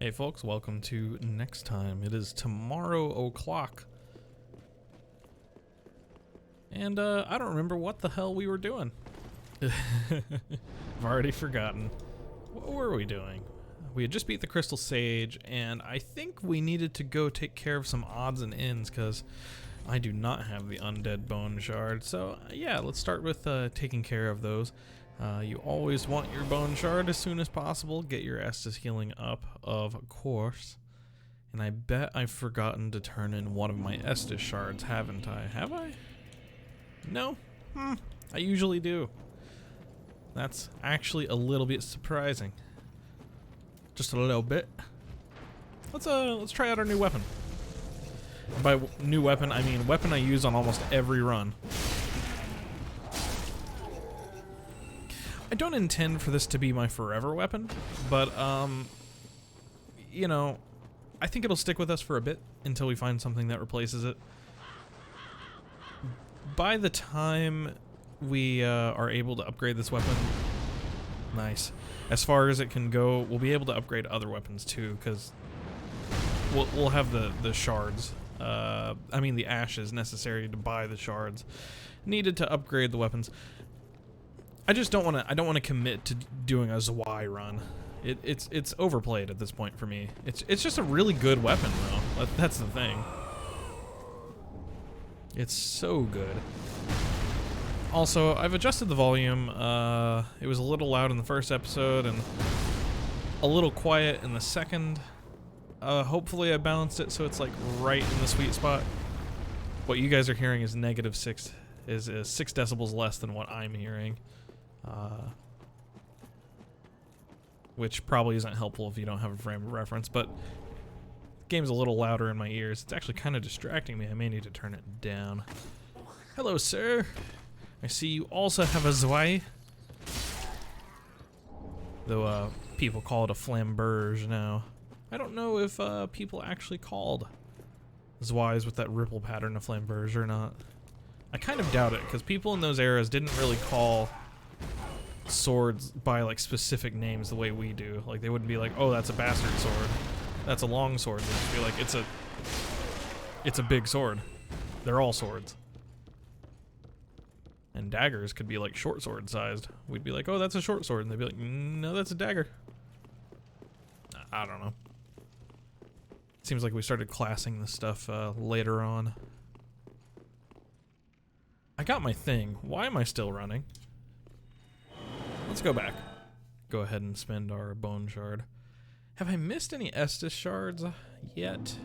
Hey folks, welcome to next time. It is tomorrow o'clock. And I don't remember what the hell we were doing. I've already forgotten. What were we doing? We had just beat the Crystal Sage, and I think we needed to go take care of some odds and ends, because I do not have the undead bone shard. So yeah, let's start with taking care of those. You always want your bone shard as soon as possible. Get your Estus healing up, of course. And I bet I've forgotten to turn in one of my Estus shards, haven't I? Have I? No? I usually do. That's actually a little bit surprising. Just a little bit. Let's try out our new weapon. By new weapon, I mean weapon I use on almost every run. I don't intend for this to be my forever weapon, but, you know, I think it'll stick with us for a bit until we find something that replaces it. By the time we are able to upgrade this weapon, nice. As far as it can go, we'll be able to upgrade other weapons too, because we'll have the shards. I mean the ashes necessary to buy the shards needed to upgrade the weapons. I just don't want to. I don't want to commit to doing a Zwei run. It's overplayed at this point for me. It's just a really good weapon though. That's the thing. It's so good. Also, I've adjusted the volume. It was a little loud in the first episode and a little quiet in the second. Hopefully I balanced it so it's like right in the sweet spot. What you guys are hearing is -6, is 6 decibels less than what I'm hearing. Which probably isn't helpful if you don't have a frame of reference, but the game's a little louder in my ears. It's actually kind of distracting me. I may need to turn it down. Hello, sir. I see you also have a Zwei. Though, people call it a flamberge now. I don't know if, people actually called Zweis with that ripple pattern a flamberge or not. I kind of doubt it, because people in those eras didn't really call swords by like specific names the way we do. Like they wouldn't be like, oh, that's a bastard sword, that's a long sword. They'd just be like, it's a big sword. They're all swords. And daggers could be like short sword sized. We'd be like, oh, that's a short sword, and they'd be like, no, that's a dagger. I don't know. Seems like we started classing this stuff later on. I got my thing. Why am I still running? Let's go back. Go ahead and spend our bone shard. Have I missed any Estus shards yet?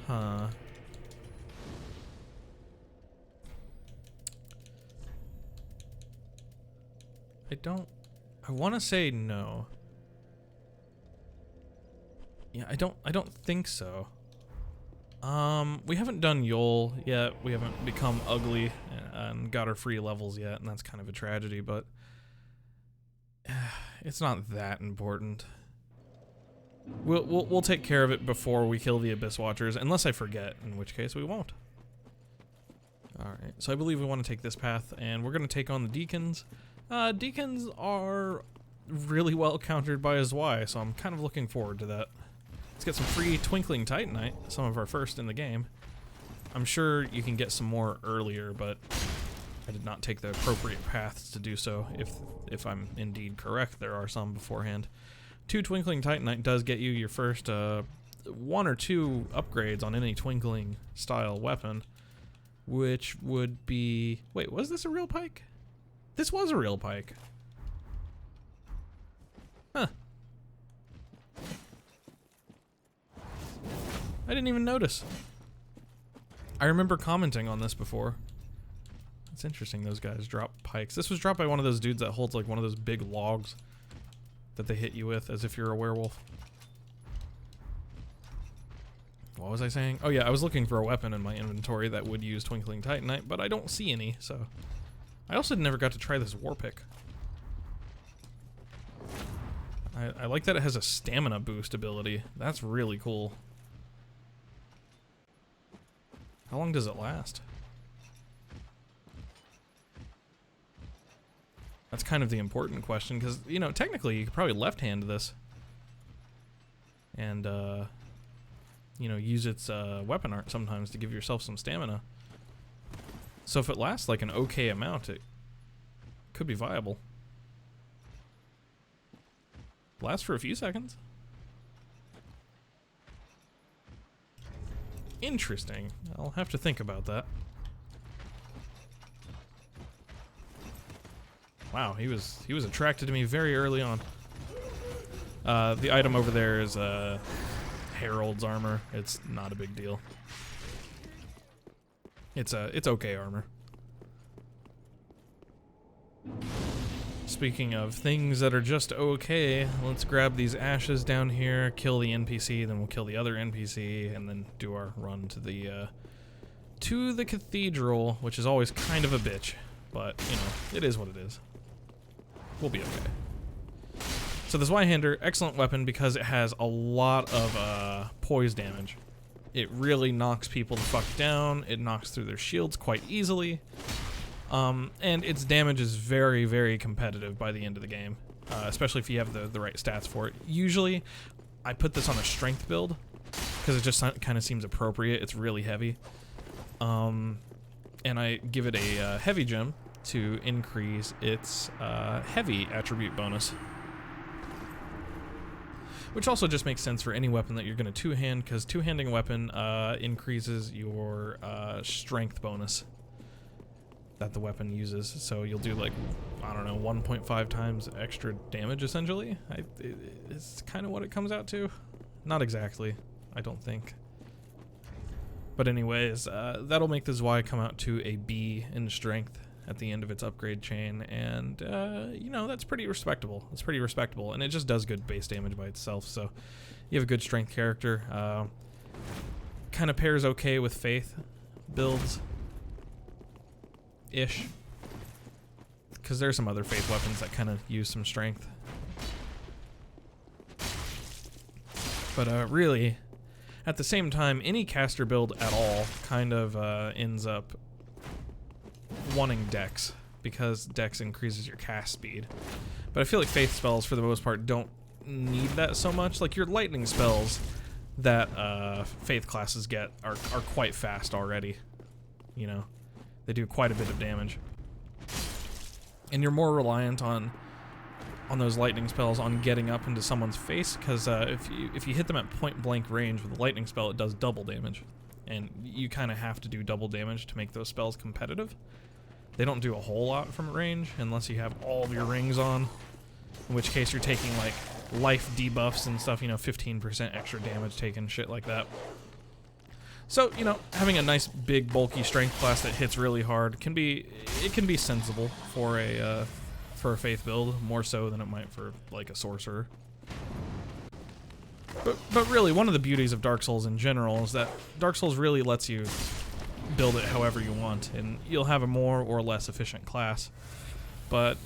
Huh. I want to say no. Yeah, I don't think so. We haven't done Yol yet. We haven't become ugly and got our free levels yet, and that's kind of a tragedy, but it's not that important. We'll take care of it before we kill the Abyss Watchers, unless I forget, in which case we won't. Alright, so I believe we want to take this path, and we're going to take on the Deacons. Deacons are really well countered by a Zwei, so I'm kind of looking forward to that. Let's get some free Twinkling Titanite, some of our first in the game. I'm sure you can get some more earlier, but I did not take the appropriate paths to do so. If I'm indeed correct, there are some beforehand. 2 Twinkling Titanite does get you your first 1 or 2 upgrades on any Twinkling style weapon, which would be... Wait, was this a real pike? This was a real pike. Huh. I didn't even notice. I remember commenting on this before. It's interesting those guys drop pikes. This was dropped by one of those dudes that holds like one of those big logs that they hit you with as if you're a werewolf. What was I saying? Oh yeah, I was looking for a weapon in my inventory that would use Twinkling Titanite, but I don't see any, so... I also never got to try this war pick. I like that it has a stamina boost ability. That's really cool. How long does it last? That's kind of the important question, because, you know, technically you could probably left-hand this. and you know, use its weapon art sometimes to give yourself some stamina. So if it lasts like an okay amount, it could be viable. Lasts for a few seconds. Interesting. I'll have to think about that. Wow, he was attracted to me very early on. The item over there is Herald's armor. It's not a big deal. It's okay armor. Speaking of things that are just okay, let's grab these ashes down here, kill the NPC, then we'll kill the other NPC, and then do our run to the Cathedral, which is always kind of a bitch, but you know, it is what it is. We'll be okay. So the Zweihander, excellent weapon because it has a lot of poise damage. It really knocks people the fuck down. It knocks through their shields quite easily. And its damage is very, very competitive by the end of the game, especially if you have the right stats for it. Usually, I put this on a strength build because it just kind of seems appropriate. It's really heavy. And I give it a heavy gem to increase its heavy attribute bonus. Which also just makes sense for any weapon that you're going to two-hand, because two-handing a weapon increases your strength bonus that the weapon uses. So you'll do like, I don't know, 1.5 times extra damage essentially. It's kind of what it comes out to. Not exactly, I don't think. But anyways, that'll make the Zwei come out to a B in strength at the end of its upgrade chain, and you know, that's pretty respectable. It's pretty respectable, and it just does good base damage by itself, so you have a good strength character. Kind of pairs okay with Faith builds. Ish. Because there's some other Faith weapons that kind of use some strength. But really, at the same time, any caster build at all kind of ends up wanting Dex, because Dex increases your cast speed. But I feel like Faith spells, for the most part, don't need that so much. Like your lightning spells that Faith classes get are quite fast already. You know, they do quite a bit of damage. And you're more reliant on those lightning spells on getting up into someone's face, because if you hit them at point blank range with a lightning spell, it does double damage. And you kind of have to do double damage to make those spells competitive. They don't do a whole lot from range unless you have all of your rings on, in which case you're taking like life debuffs and stuff, you know, 15% extra damage taken, shit like that. So, you know, having a nice big bulky strength class that hits really hard can be sensible for a Faith build, more so than it might for like a sorcerer. But really, one of the beauties of Dark Souls in general is that Dark Souls really lets you build it however you want, and you'll have a more or less efficient class. But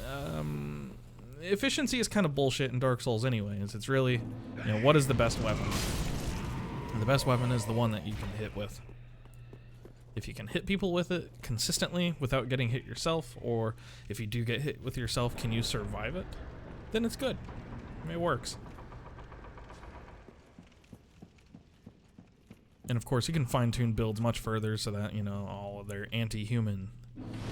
efficiency is kind of bullshit in Dark Souls anyways. It's really, you know, what is the best weapon? And the best weapon is the one that you can hit with. If you can hit people with it consistently without getting hit yourself, or if you do get hit with yourself, can you survive it? Then it's good. I mean, it works. And of course, you can fine-tune builds much further so that, you know, all of their anti-human,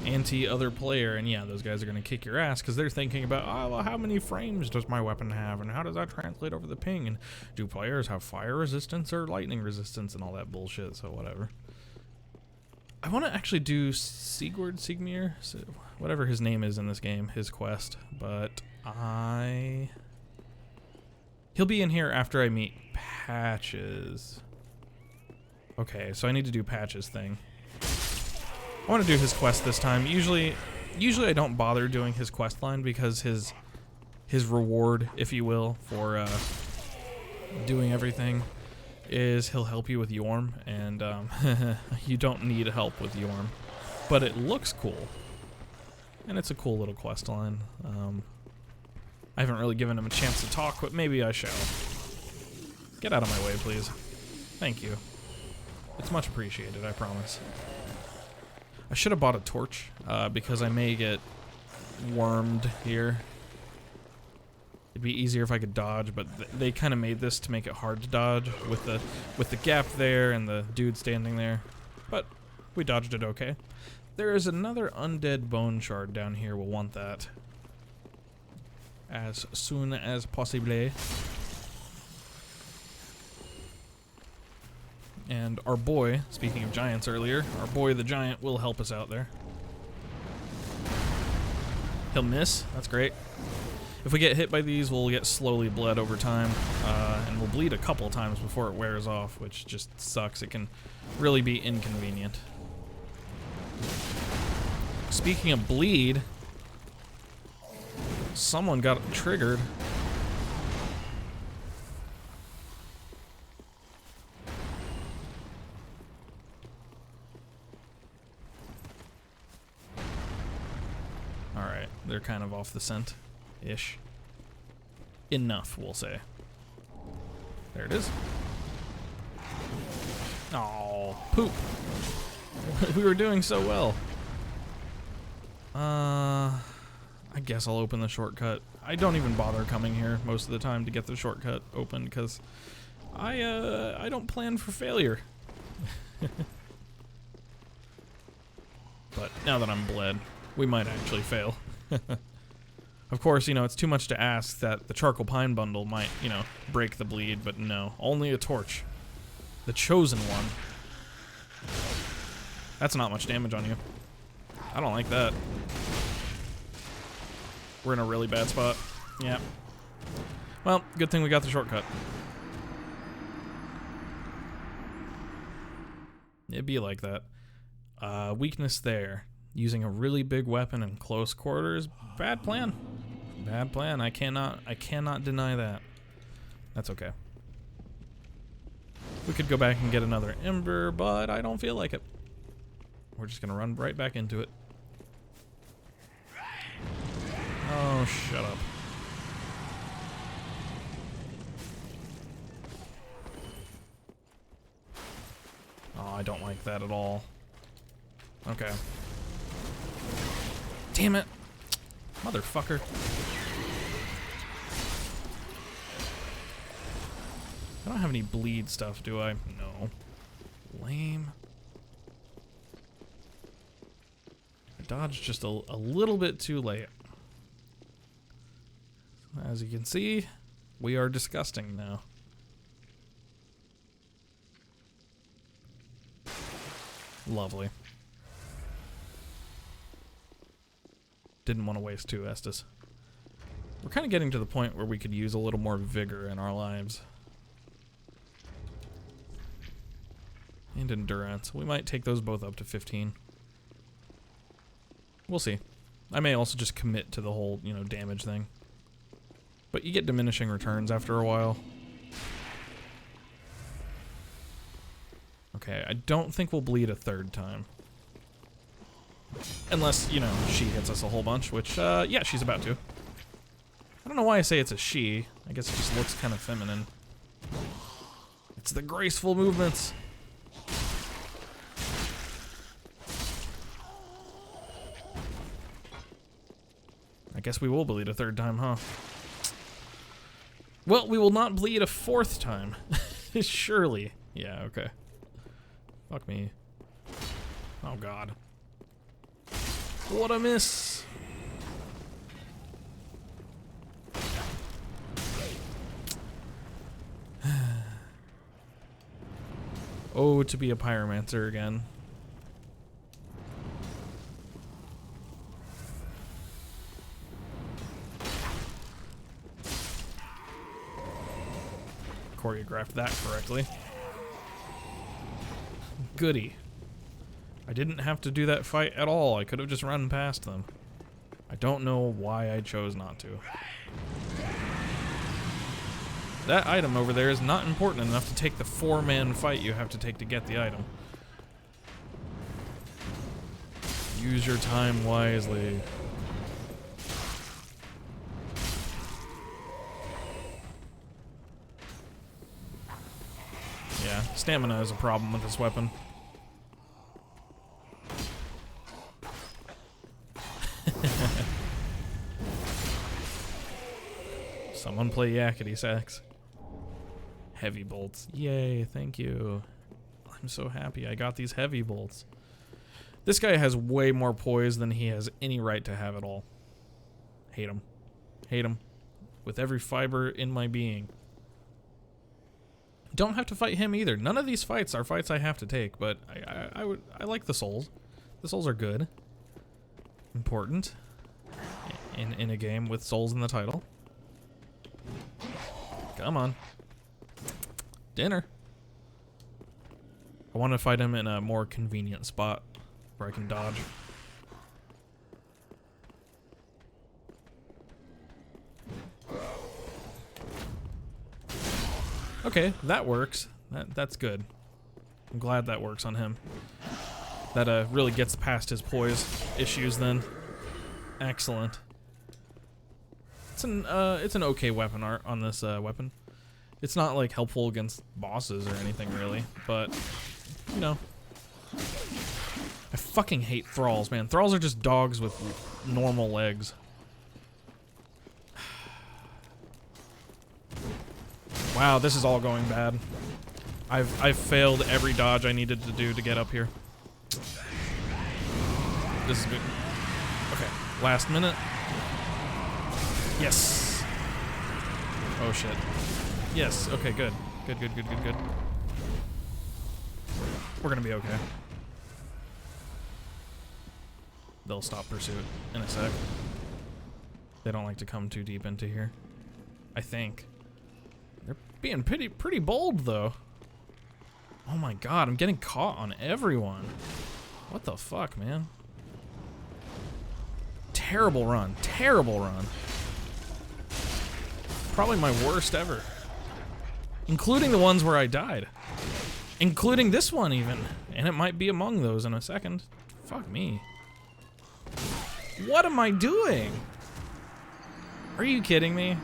anti-other player, and yeah, those guys are going to kick your ass because they're thinking about, oh, well, how many frames does my weapon have, and how does that translate over the ping, and do players have fire resistance or lightning resistance and all that bullshit, so whatever. I want to actually do Sigmir, so whatever his name is in this game, his quest, but he'll be in here after I meet Patches. Okay, so I need to do Patches thing. I want to do his quest this time. Usually I don't bother doing his quest line because his reward, if you will, for doing everything is he'll help you with Yorm, and you don't need help with Yorm, but it looks cool, and it's a cool little quest line. I haven't really given him a chance to talk, but maybe I shall. Get out of my way, please. Thank you. It's much appreciated, I promise. I should have bought a torch, because I may get wormed here. It'd be easier if I could dodge, but they kind of made this to make it hard to dodge with the gap there and the dude standing there. But we dodged it okay. There is another undead bone shard down here. We'll want that as soon as possible. And our boy, speaking of giants earlier, our boy the giant will help us out there. He'll miss. That's great. If we get hit by these, we'll get slowly bled over time, and we'll bleed a couple times before it wears off, which just sucks. It can really be inconvenient. Speaking of bleed, someone got triggered. Alright, they're kind of off the scent-ish. Enough, we'll say. There it is. Oh, poop. We were doing so well. I guess I'll open the shortcut. I don't even bother coming here most of the time to get the shortcut open because I don't plan for failure. But now that I'm bled, we might actually fail. Of course, you know, it's too much to ask that the charcoal pine bundle might, you know, break the bleed, but no, only a torch. The chosen one. That's not much damage on you. I don't like that. We're in a really bad spot. Yeah. Well, good thing we got the shortcut. It'd be like that. Weakness there. Using a really big weapon in close quarters. Bad plan. Bad plan. I cannot deny that. That's okay. We could go back and get another Ember, but I don't feel like it. We're just gonna run right back into it. Oh, shut up. Oh, I don't like that at all. Okay. Damn it. Motherfucker. I don't have any bleed stuff, do I? No. Lame. I dodged just a little bit too late. As you can see, we are disgusting now. Lovely. Didn't want to waste two Estus. We're kind of getting to the point where we could use a little more vigor in our lives. And endurance. We might take those both up to 15. We'll see. I may also just commit to the whole, you know, damage thing. But you get diminishing returns after a while. Okay, I don't think we'll bleed a third time. Unless, you know, she hits us a whole bunch, which, yeah, she's about to. I don't know why I say it's a she. I guess it just looks kind of feminine. It's the graceful movements. I guess we will bleed a third time, huh? Well, we will not bleed a fourth time. Surely. Yeah, okay. Fuck me. Oh, God. What a miss! Oh, to be a pyromancer again. Choreographed that correctly. Goody. I didn't have to do that fight at all. I could have just run past them. I don't know why I chose not to. That item over there is not important enough to take the 4-man fight you have to take to get the item. Use your time wisely. Yeah, stamina is a problem with this weapon. Someone play yakety sax. Heavy bolts. Yay, thank you. I'm so happy I got these heavy bolts. This guy has way more poise than he has any right to have at all. Hate him. Hate him. With every fiber in my being. Don't have to fight him either. None of these fights are fights I have to take, but I like the souls. The souls are good. Important. In a game with souls in the title. Come on. Dinner. I want to fight him in a more convenient spot where I can dodge. Okay, that works. That's good. I'm glad that works on him. That really gets past his poise issues then. Excellent. It's an okay weapon art on this weapon. It's not like helpful against bosses or anything really, but you know. I fucking hate thralls, man. Thralls are just dogs with normal legs. Wow, this is all going bad. I've failed every dodge I needed to do to get up here. This is good. Okay, last minute. Yes. Oh shit. Yes, okay, good. Good. We're gonna be okay. They'll stop pursuit in a sec. They don't like to come too deep into here. I think. They're being pretty bold though. Oh my god, I'm getting caught on everyone. What the fuck, man? Terrible run. Terrible run. Probably my worst ever. Including the ones where I died. Including this one even. And it might be among those in a second. Fuck me. What am I doing? Are you kidding me?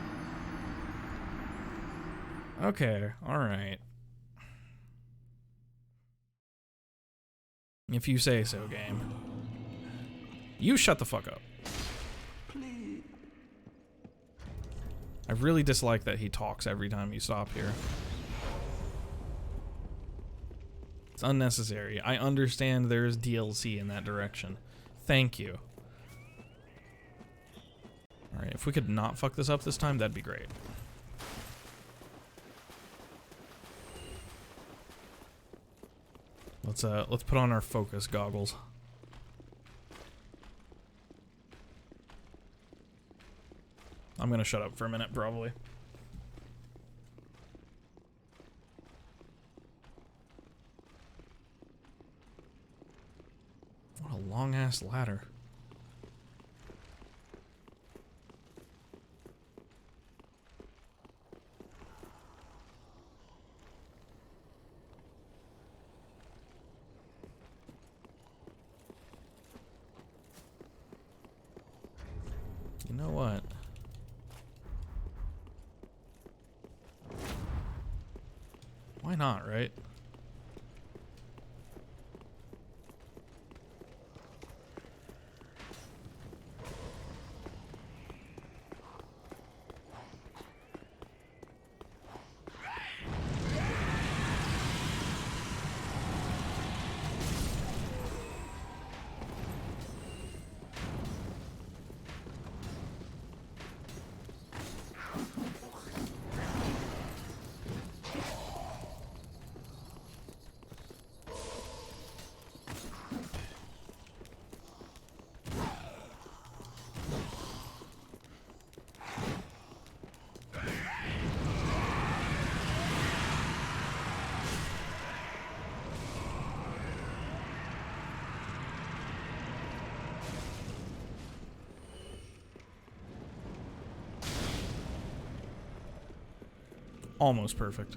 Okay, alright. If you say so, game. You shut the fuck up. Please. I really dislike that he talks every time you stop here. It's unnecessary. I understand there's DLC in that direction. Thank you. Alright, if we could not fuck this up this time, that'd be great. Let's put on our focus goggles. I'm gonna shut up for a minute, probably. What a long-ass ladder. You know what? Why not, right? Almost perfect.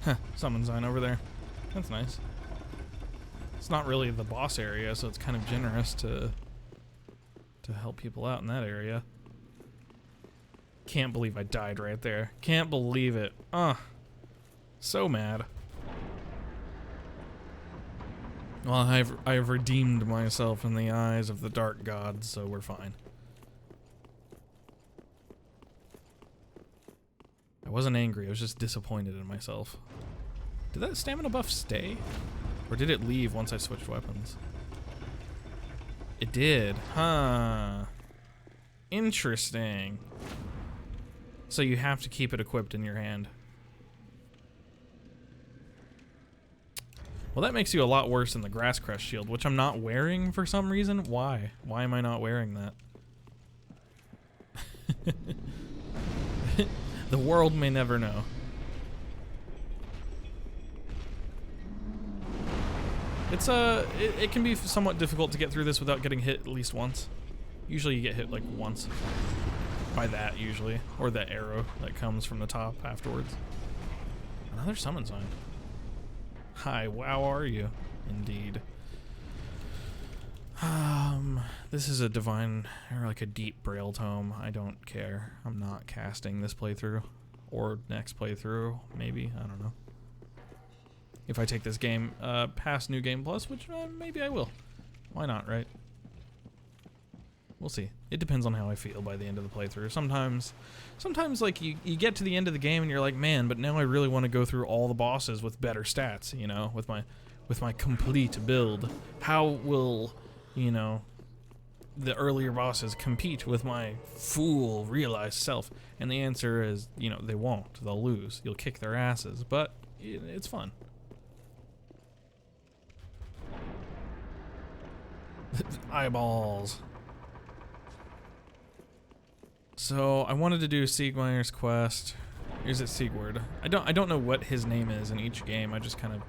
Huh, summon sign over there. That's nice. It's not really the boss area, so it's kind of generous to help people out in that area. Can't believe I died right there. Can't believe it. So mad. Well, I've redeemed myself in the eyes of the dark gods, so we're fine. I wasn't angry, I was just disappointed in myself. Did that stamina buff stay? Or did it leave once I switched weapons? It did, huh? Interesting. So you have to keep it equipped in your hand. Well, that makes you a lot worse than the Grass Crest shield, which I'm not wearing for some reason. Why? Why am I not wearing that? The world may never know. It's it can be somewhat difficult to get through this without getting hit at least once. Usually you get hit like once. By that usually, or the arrow that comes from the top afterwards. Another summon sign. Hi, how are you? Indeed. This is a divine, or like a deep braille tome. I don't care. I'm not casting this playthrough, or next playthrough, maybe. I don't know. If I take this game past New Game Plus, which maybe I will. Why not, right? We'll see. It depends on how I feel by the end of the playthrough. Sometimes like you get to the end of the game and you're like, man, but now I really want to go through all the bosses with better stats, you know, with my complete build. How will, you know, the earlier bosses compete with my full realized self? And the answer is, you know, they won't. They'll lose. You'll kick their asses, but it's fun. Eyeballs. So I wanted to do Siegmeyer's quest. Is it Siegward? I don't know what his name is in each game. I just kind of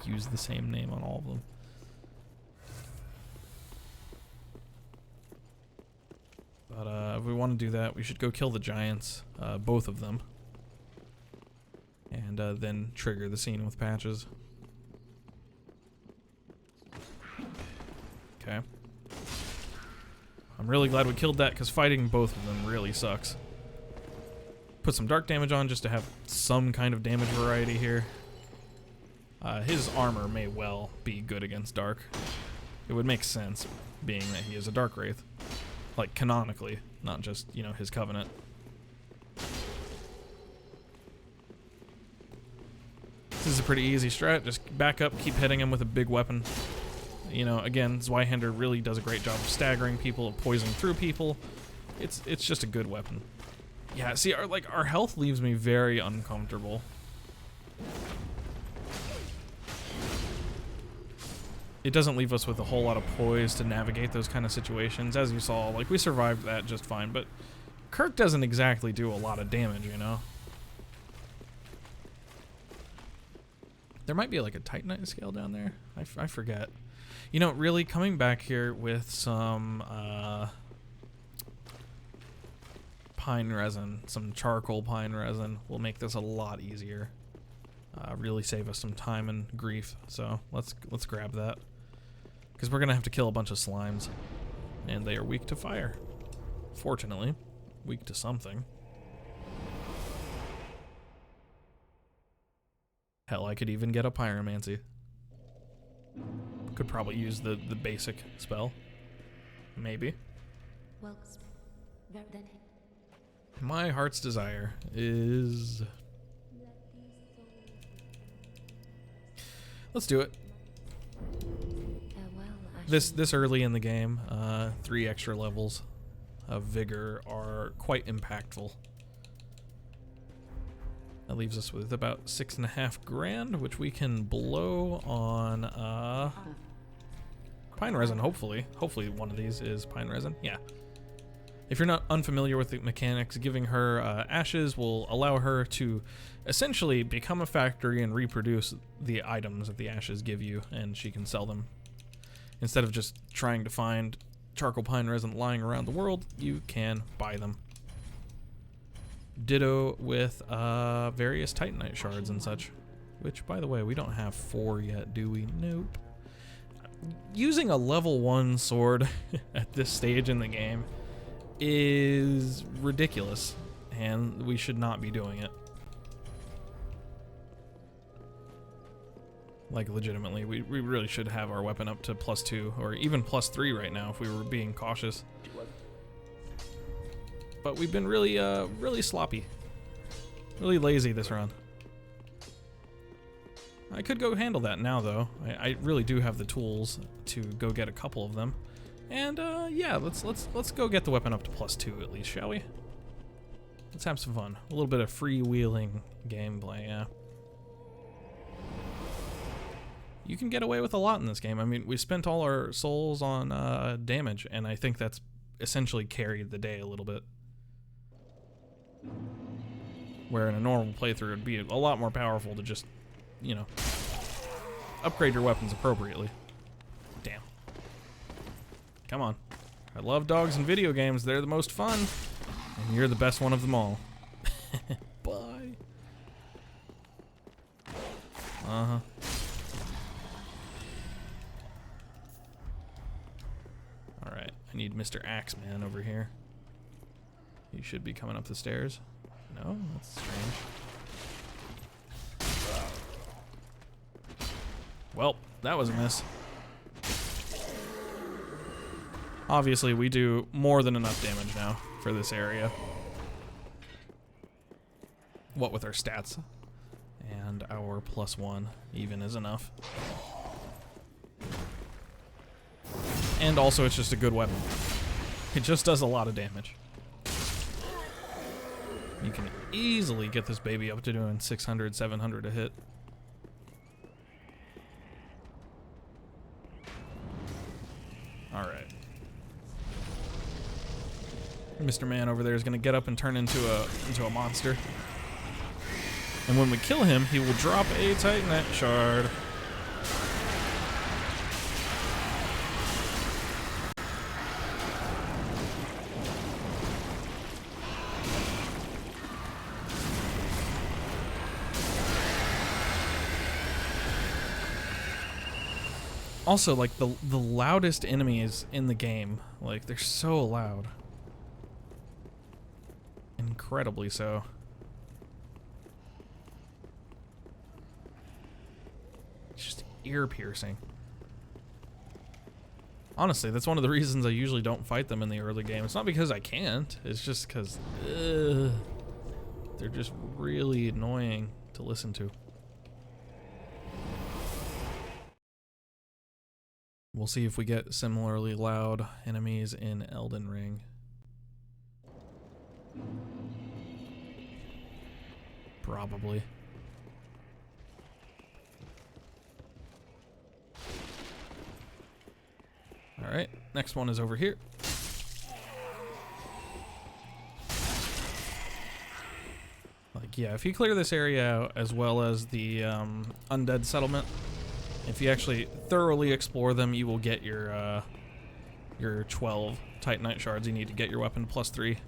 use the same name on all of them. But if we want to do that, we should go kill the giants, both of them, and then trigger the scene with patches. Okay. I'm really glad we killed that, because fighting both of them really sucks. Put some dark damage on just to have some kind of damage variety here. His armor may well be good against dark. It would make sense, being that he is a dark wraith. Like, canonically, not just, you know, his covenant. This is a pretty easy strat. Just back up, keep hitting him with a big weapon. You know, again, Zweihander really does a great job of staggering people, of poisoning through people. It's just a good weapon. Yeah, see, our health leaves me very uncomfortable. It doesn't leave us with a whole lot of poise to navigate those kind of situations. As you saw, like, we survived that just fine, but Kirk doesn't exactly do a lot of damage, you know? There might be like a Titanite scale down there. I forget. You know, really, coming back here with some pine resin, some charcoal pine resin, will make this a lot easier. Really save us some time and grief. So let's grab that, because we're gonna have to kill a bunch of slimes, and they are weak to fire. Fortunately, weak to something. Hell, I could even get a pyromancy. Could probably use the basic spell. Maybe. My heart's desire is... Let's do it. This early in the game, 3 extra levels of vigor are quite impactful. That leaves us with about 6.5 grand, which we can blow on pine resin, hopefully. Hopefully one of these is pine resin. Yeah. If you're not unfamiliar with the mechanics, giving her ashes will allow her to essentially become a factory and reproduce the items that the ashes give you, and she can sell them. Instead of just trying to find charcoal pine resin lying around the world, you can buy them. Ditto with various Titanite shards and such. Which, by the way, we don't have 4 yet, do we? Nope. Using a level 1 sword at this stage in the game is ridiculous. and we should not be doing it. Like, legitimately, we really should have our weapon up to +2 or even +3 right now if we were being cautious. But we've been really, really sloppy. Really lazy this run. I could go handle that now, though. I really do have the tools to go get a couple of them. And, yeah, let's go get the weapon up to +2 at least, shall we? Let's have some fun. A little bit of freewheeling gameplay, yeah. You can get away with a lot in this game. I mean, we spent all our souls on damage, and I think that's essentially carried the day a little bit. Where in a normal playthrough, it'd be a lot more powerful to just, you know, upgrade your weapons appropriately. Damn. Come on. I love dogs in video games. They're the most fun. And you're the best one of them all. Bye. Uh-huh. Alright, I need Mr. Axeman over here. He should be coming up the stairs. No? That's strange. Well, that was a miss. Obviously, we do more than enough damage now for this area. What with our stats. And our +1 even is enough. And also, it's just a good weapon. It just does a lot of damage. You can easily get this baby up to doing 600, 700 a hit. Alright. Mr. Man over there is going to get up and turn into a monster. And when we kill him, he will drop a Titanite shard. Also, like, the loudest enemies in the game. Like, they're so loud. Incredibly so. It's just ear-piercing. Honestly, that's one of the reasons I usually don't fight them in the early game. It's not because I can't. It's just because they're just really annoying to listen to. We'll see if we get similarly loud enemies in Elden Ring. Probably. Alright, next one is over here. Like, yeah, if you clear this area out as well as the undead settlement, if you actually thoroughly explore them, you will get your 12 Titanite shards you need to get your weapon +3.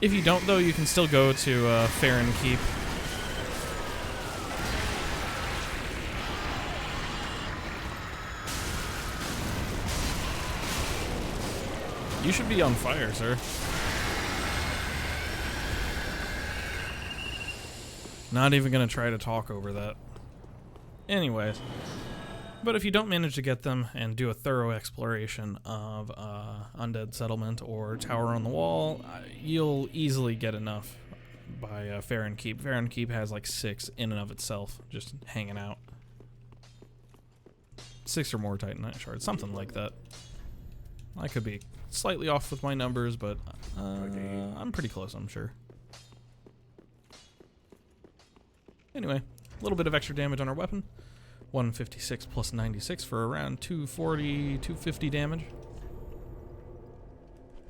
If you don't, though, you can still go to Firelink Keep. You should be on fire, sir. Not even gonna try to talk over that. Anyways, but if you don't manage to get them and do a thorough exploration of Undead Settlement or Tower on the Wall, you'll easily get enough by Firelink Keep. Firelink Keep has like 6 in and of itself, just hanging out. 6 or more Titanite shards, something like that. I could be slightly off with my numbers, but I'm pretty close, I'm sure. Anyway, a little bit of extra damage on our weapon. 156 plus 96 for around 240, 250 damage.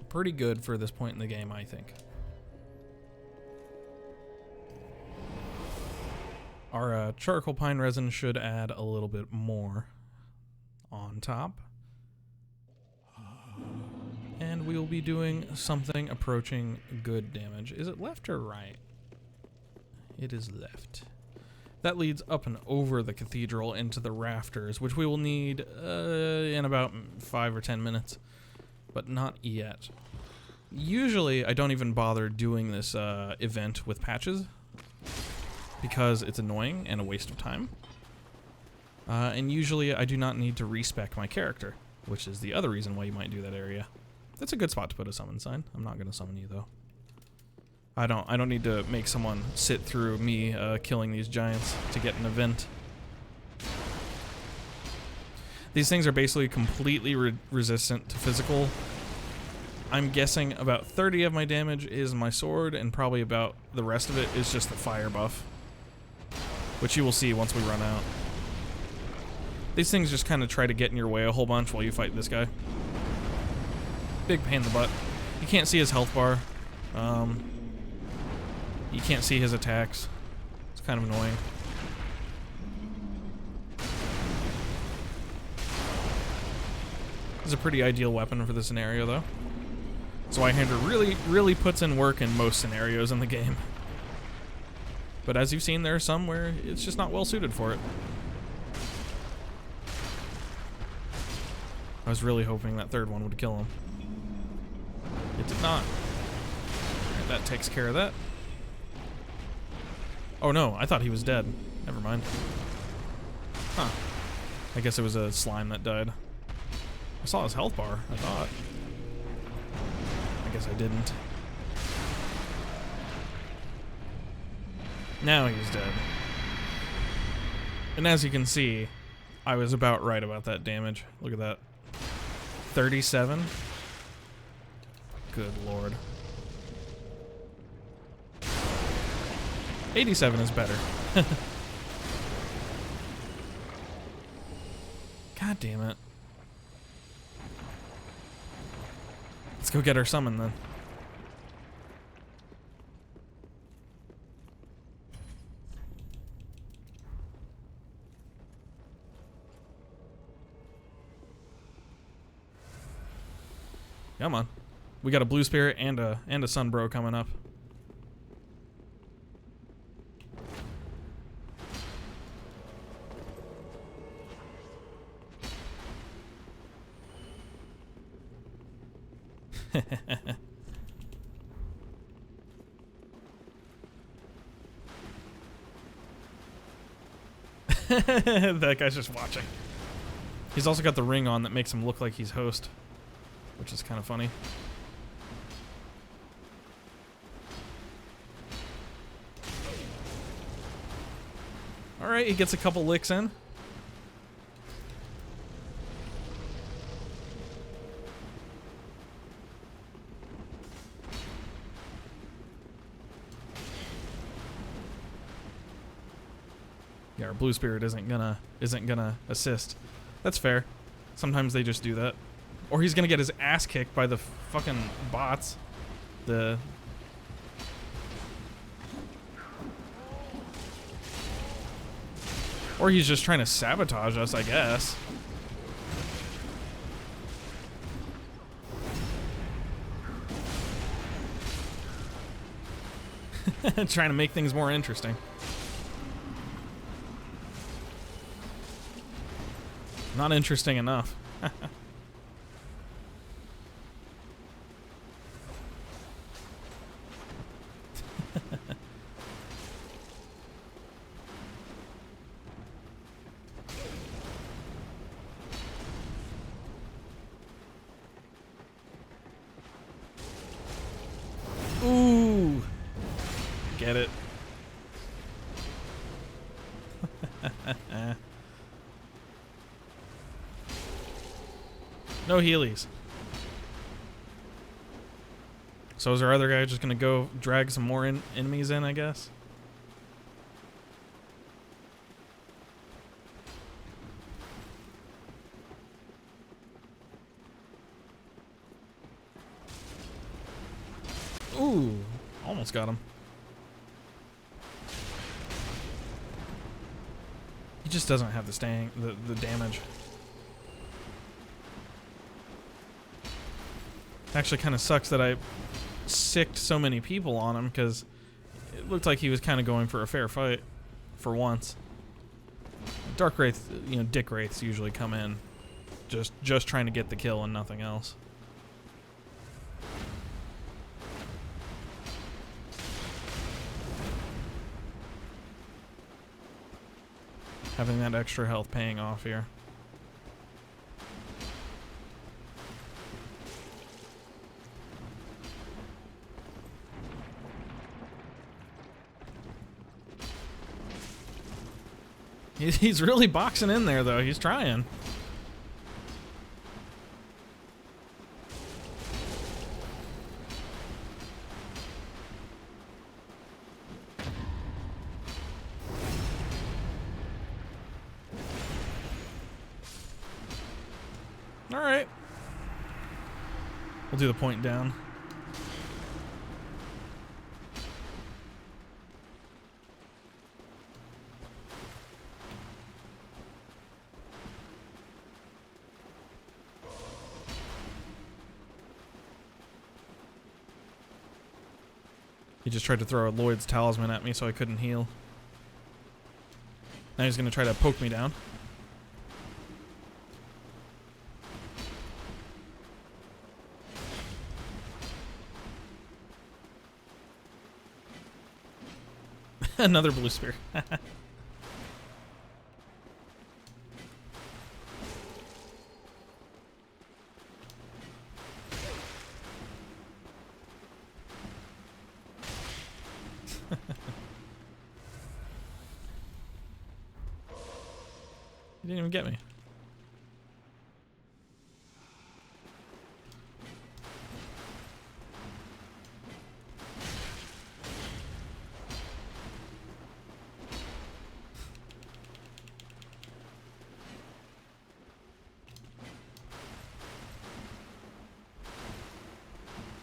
Pretty good for this point in the game, I think. Our charcoal pine resin should add a little bit more on top. And we will be doing something approaching good damage. Is it left or right? It is left. That leads up and over the cathedral into the rafters, which we will need in about 5 or 10 minutes, but not yet. Usually, I don't even bother doing this event with patches because it's annoying and a waste of time. And usually, I do not need to respec my character, which is the other reason why you might do that area. That's a good spot to put a summon sign. I'm not going to summon you, though. I don't need to make someone sit through me killing these giants to get an event. These things are basically completely resistant to physical. I'm guessing about 30 of my damage is my sword, and probably about the rest of it is just the fire buff, which you will see once we run out. These things just kind of try to get in your way a whole bunch while you fight this guy. Big pain in the butt. You can't see his health bar. You can't see his attacks. It's kind of annoying. This is a pretty ideal weapon for the scenario, though. Zweihander really puts in work in most scenarios in the game. But as you've seen, there are some where it's just not well suited for it. I was really hoping that third one would kill him. It did not. And that takes care of that. Oh no, I thought he was dead. Never mind. Huh. I guess it was a slime that died. I saw his health bar, I thought. I guess I didn't. Now he's dead. And as you can see, I was about right about that damage. Look at that. 37? Good lord. 87 is better. God damn it. Let's go get our summon then. Come on. We got a blue spirit and a sunbro coming up. That guy's just watching. He's also got the ring on that makes him look like he's host, which is kind of funny. Alright, he gets a couple licks in. Yeah, our blue spirit isn't gonna assist. That's fair. Sometimes they just do that. Or he's gonna get his ass kicked by the fucking bots. Or he's just trying to sabotage us, I guess. Trying to make things more interesting. Not interesting enough. Ooh. Get it. No healies. So is our other guy just gonna go drag some more enemies in, I guess? Ooh, almost got him. He just doesn't have the damage. Actually kind of sucks that I sicked so many people on him, because it looked like he was kind of going for a fair fight for once. Dark Wraith, you know, Dick Wraiths usually come in just trying to get the kill and nothing else. Having that extra health paying off here. He's really boxing in there, though. He's trying. All right. We'll do the point down. He just tried to throw a Lloyd's talisman at me so I couldn't heal. Now he's going to try to poke me down. Another blue spear. You didn't even get me.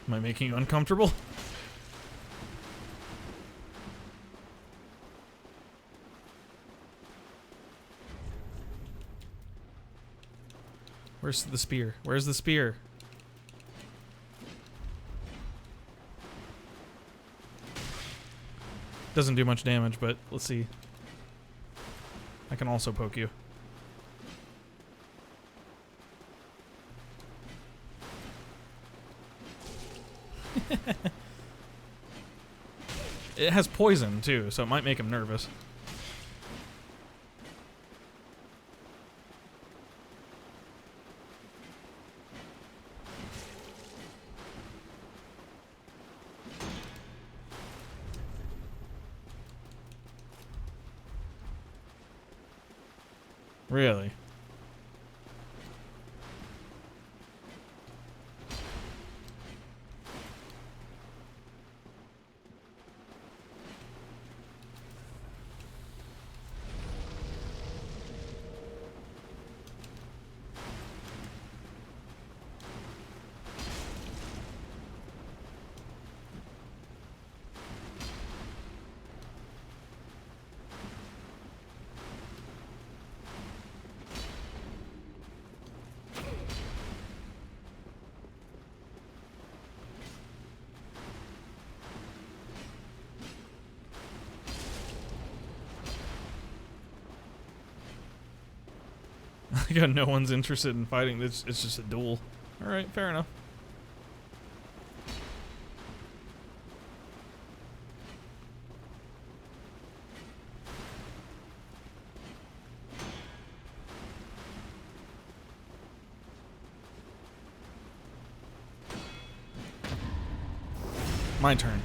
Am I making you uncomfortable? Where's the spear? Where's the spear? Doesn't do much damage, but let's see. I can also poke you. It has poison too, so it might make him nervous. Really? Yeah, no one's interested in fighting. It's just a duel. Alright, fair enough. My turn.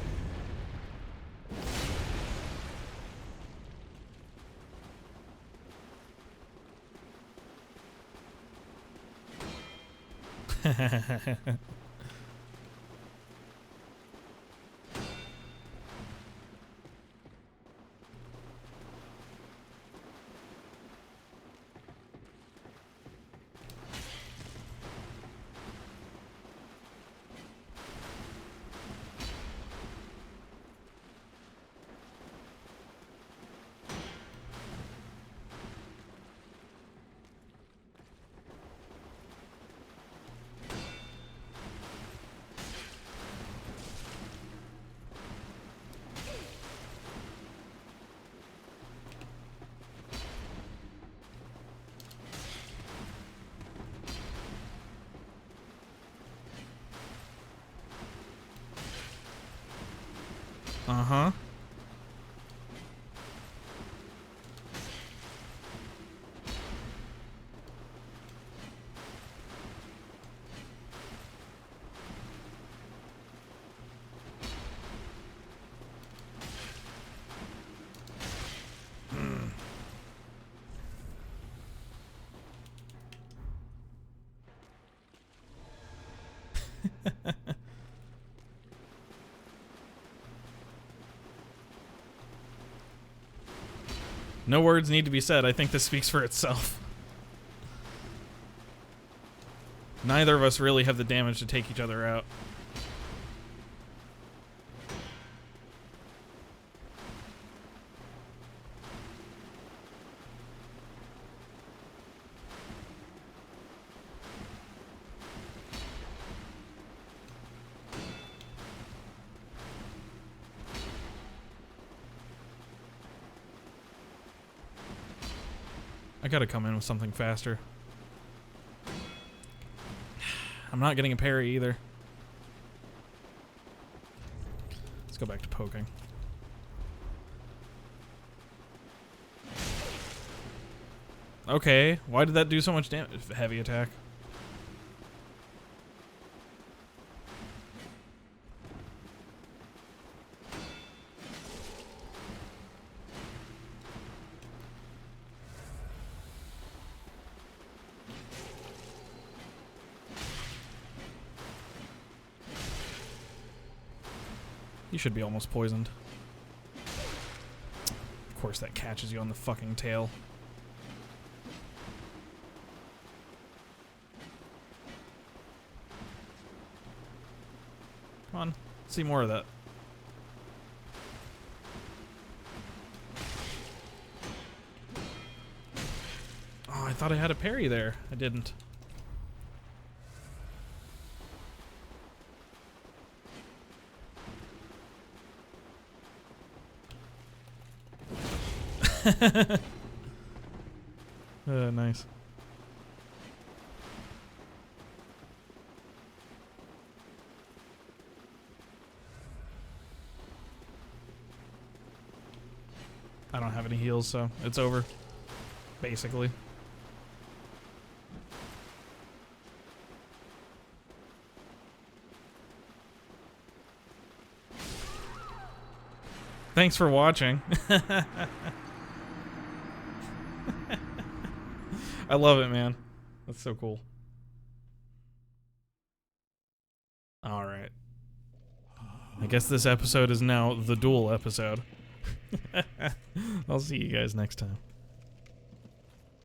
No words need to be said. I think this speaks for itself. Neither of us really have the damage to take each other out. I gotta come in with something faster. I'm not getting a parry either. Let's go back to poking. Okay, why did that do so much damage? Heavy attack. You should be almost poisoned. Of course that catches you on the fucking tail. Come on, see more of that. Oh, I thought I had a parry there. I didn't. Nice. I don't have any heals, so it's over. Basically. Thanks for watching. I love it, man. That's so cool. Alright. I guess this episode is now the duel episode. I'll see you guys next time.